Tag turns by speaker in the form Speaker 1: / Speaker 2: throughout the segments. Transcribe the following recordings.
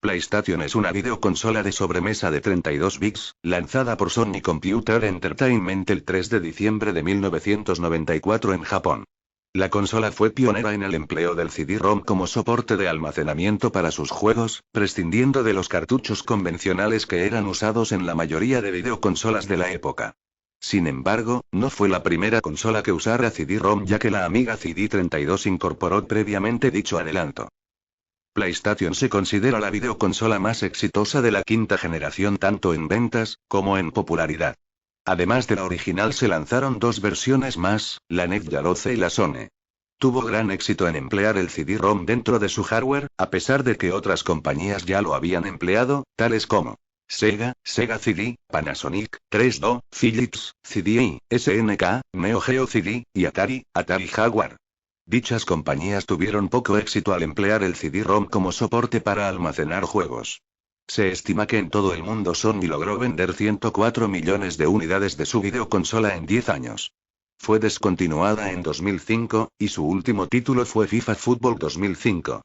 Speaker 1: PlayStation es una videoconsola de sobremesa de 32 bits, lanzada por Sony Computer Entertainment el 3 de diciembre de 1994 en Japón. La consola fue pionera en el empleo del CD-ROM como soporte de almacenamiento para sus juegos, prescindiendo de los cartuchos convencionales que eran usados en la mayoría de videoconsolas de la época. Sin embargo, no fue la primera consola que usara CD-ROM, ya que la Amiga CD32 incorporó previamente dicho adelanto. PlayStation se considera la videoconsola más exitosa de la quinta generación tanto en ventas, como en popularidad. Además de la original se lanzaron dos versiones más, la Next 12 y la Sony. Tuvo gran éxito en emplear el CD-ROM dentro de su hardware, a pesar de que otras compañías ya lo habían empleado, tales como Sega, Sega CD, Panasonic, 3DO, Philips, CDI, SNK, Neo Geo CD, y Atari, Atari Jaguar. Dichas compañías tuvieron poco éxito al emplear el CD-ROM como soporte para almacenar juegos. Se estima que en todo el mundo Sony logró vender 104 millones de unidades de su videoconsola en 10 años. Fue descontinuada en 2005, y su último título fue FIFA Football 2005.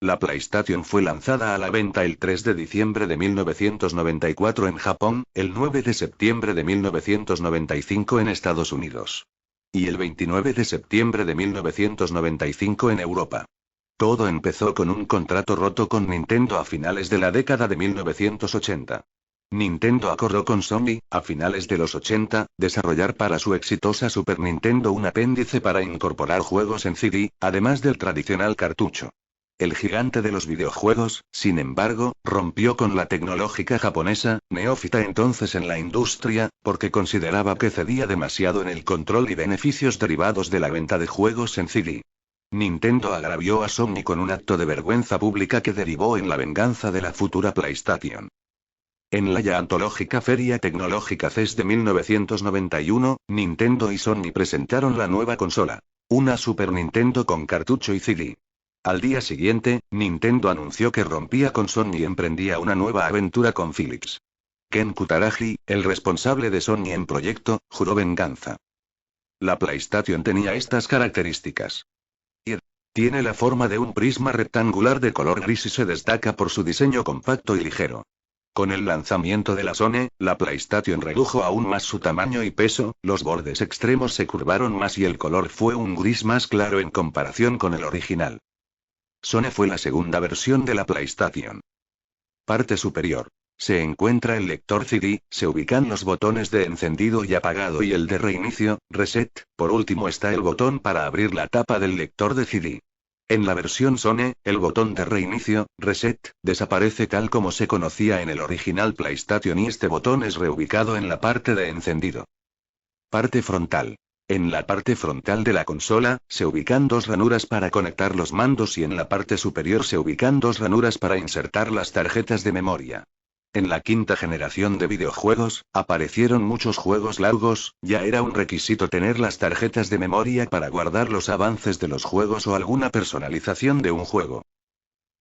Speaker 1: La PlayStation fue lanzada a la venta el 3 de diciembre de 1994 en Japón, el 9 de septiembre de 1995 en Estados Unidos. Y el 29 de septiembre de 1995 en Europa. Todo empezó con un contrato roto con Nintendo a finales de la década de 1980. Nintendo acordó con Sony, a finales de los 80, desarrollar para su exitosa Super Nintendo un apéndice para incorporar juegos en CD, además del tradicional cartucho. El gigante de los videojuegos, sin embargo, rompió con la tecnológica japonesa, neófita entonces en la industria, porque consideraba que cedía demasiado en el control y beneficios derivados de la venta de juegos en CD. Nintendo agravió a Sony con un acto de vergüenza pública que derivó en la venganza de la futura PlayStation. En la ya antológica Feria Tecnológica CES de 1991, Nintendo y Sony presentaron la nueva consola. Una Super Nintendo con cartucho y CD. Al día siguiente, Nintendo anunció que rompía con Sony y emprendía una nueva aventura con Philips. Ken Kutaragi, el responsable de Sony en proyecto, juró venganza. La PlayStation tenía estas características. Tiene la forma de un prisma rectangular de color gris y se destaca por su diseño compacto y ligero. Con el lanzamiento de la Sony, la PlayStation redujo aún más su tamaño y peso, los bordes extremos se curvaron más y el color fue un gris más claro en comparación con el original. Sony fue la segunda versión de la PlayStation. Parte superior. Se encuentra el lector CD, se ubican los botones de encendido y apagado y el de reinicio, reset, por último está el botón para abrir la tapa del lector de CD. En la versión Sony, el botón de reinicio, reset, desaparece tal como se conocía en el original PlayStation y este botón es reubicado en la parte de encendido. Parte frontal. En la parte frontal de la consola, se ubican dos ranuras para conectar los mandos y en la parte superior se ubican dos ranuras para insertar las tarjetas de memoria. En la quinta generación de videojuegos, aparecieron muchos juegos largos, ya era un requisito tener las tarjetas de memoria para guardar los avances de los juegos o alguna personalización de un juego.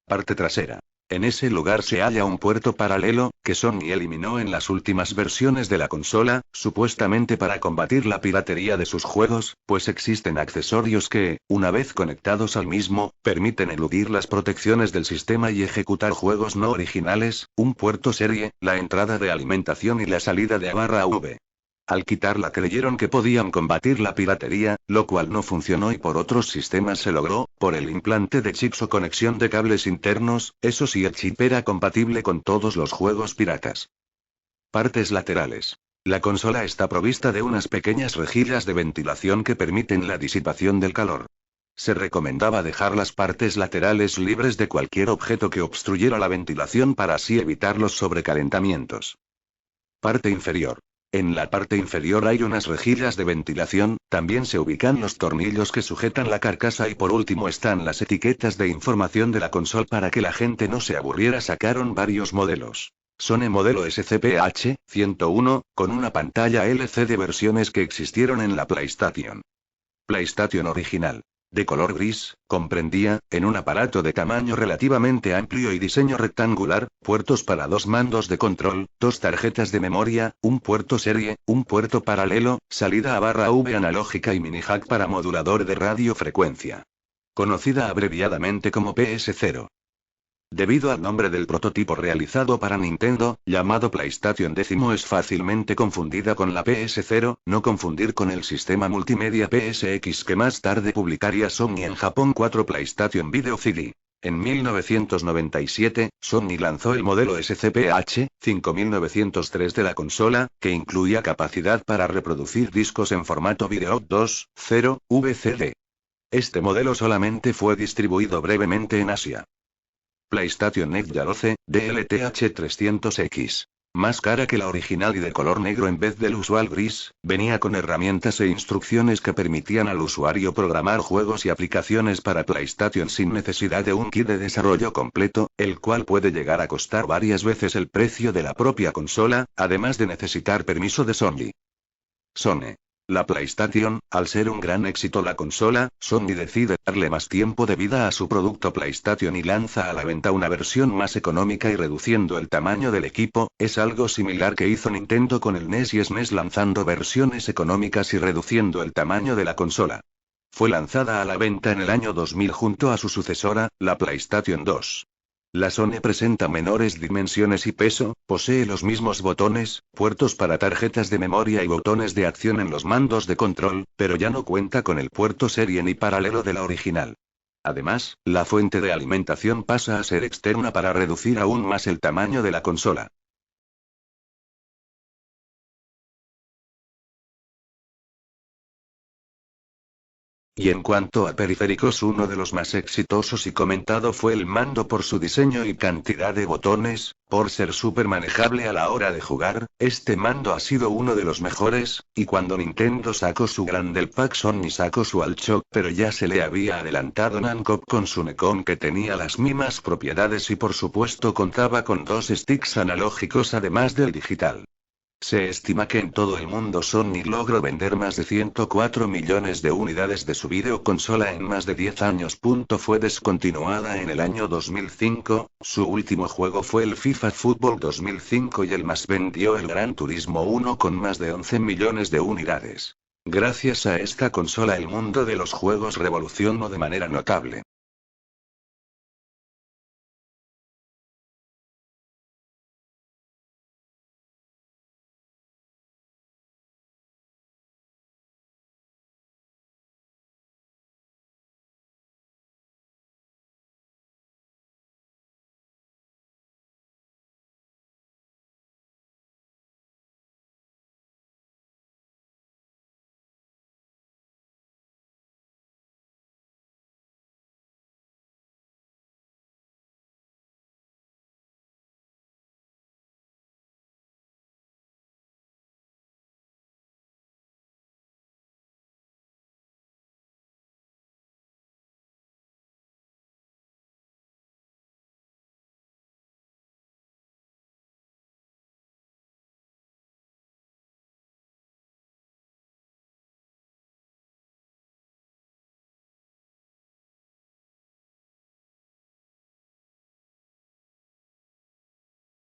Speaker 1: Parte trasera. En ese lugar se halla un puerto paralelo, que Sony eliminó en las últimas versiones de la consola, supuestamente para combatir la piratería de sus juegos, pues existen accesorios que, una vez conectados al mismo, permiten eludir las protecciones del sistema y ejecutar juegos no originales, un puerto serie, la entrada de alimentación y la salida de A/V. Al quitarla creyeron que podían combatir la piratería, lo cual no funcionó y por otros sistemas se logró, por el implante de chips o conexión de cables internos, eso sí el chip era compatible con todos los juegos piratas. Partes laterales. La consola está provista de unas pequeñas rejillas de ventilación que permiten la disipación del calor. Se recomendaba dejar las partes laterales libres de cualquier objeto que obstruyera la ventilación para así evitar los sobrecalentamientos. Parte inferior. En la parte inferior hay unas rejillas de ventilación, también se ubican los tornillos que sujetan la carcasa y por último están las etiquetas de información de la consola para que la gente no se aburriera. Sacaron varios modelos. Sony modelo SCPH-101, con una pantalla LCD versiones que existieron en la PlayStation. PlayStation original. De color gris, comprendía, en un aparato de tamaño relativamente amplio y diseño rectangular, puertos para dos mandos de control, dos tarjetas de memoria, un puerto serie, un puerto paralelo, salida A/V analógica y mini jack para modulador de radiofrecuencia. Conocida abreviadamente como PS0. Debido al nombre del prototipo realizado para Nintendo, llamado PlayStation 10, es fácilmente confundida con la PS0, no confundir con el sistema multimedia PSX que más tarde publicaría Sony en Japón. 4 PlayStation Video CD. En 1997, Sony lanzó el modelo SCPH-5903 de la consola, que incluía capacidad para reproducir discos en formato video 2.0 VCD. Este modelo solamente fue distribuido brevemente en Asia. PlayStation Netgear 12, DLTH300X. Más cara que la original y de color negro en vez del usual gris, venía con herramientas e instrucciones que permitían al usuario programar juegos y aplicaciones para PlayStation sin necesidad de un kit de desarrollo completo, el cual puede llegar a costar varias veces el precio de la propia consola, además de necesitar permiso de Sony. Sony. La PlayStation, al ser un gran éxito la consola, Sony decide darle más tiempo de vida a su producto PlayStation y lanza a la venta una versión más económica y reduciendo el tamaño del equipo. Es algo similar que hizo Nintendo con el NES y SNES lanzando versiones económicas y reduciendo el tamaño de la consola. Fue lanzada a la venta en el año 2000 junto a su sucesora, la PlayStation 2. La Sony presenta menores dimensiones y peso, posee los mismos botones, puertos para tarjetas de memoria y botones de acción en los mandos de control, pero ya no cuenta con el puerto serie ni paralelo de la original. Además, la fuente de alimentación pasa a ser externa para reducir aún más el tamaño de la consola. Y en cuanto a periféricos, uno de los más exitosos y comentado fue el mando por su diseño y cantidad de botones. Por ser súper manejable a la hora de jugar, este mando ha sido uno de los mejores, y cuando Nintendo sacó su Grandel Pack, Sony sacó su DualShock, pero ya se le había adelantado Namco con su Necom, que tenía las mismas propiedades y por supuesto contaba con 2 sticks analógicos además del digital. Se estima que en todo el mundo Sony logró vender más de 104 millones de unidades de su videoconsola en más de 10 años. Fue descontinuada en el año 2005, su último juego fue el FIFA Football 2005 y el más vendió el Gran Turismo 1 con más de 11 millones de unidades. Gracias a esta consola el mundo de los juegos revolucionó de manera notable.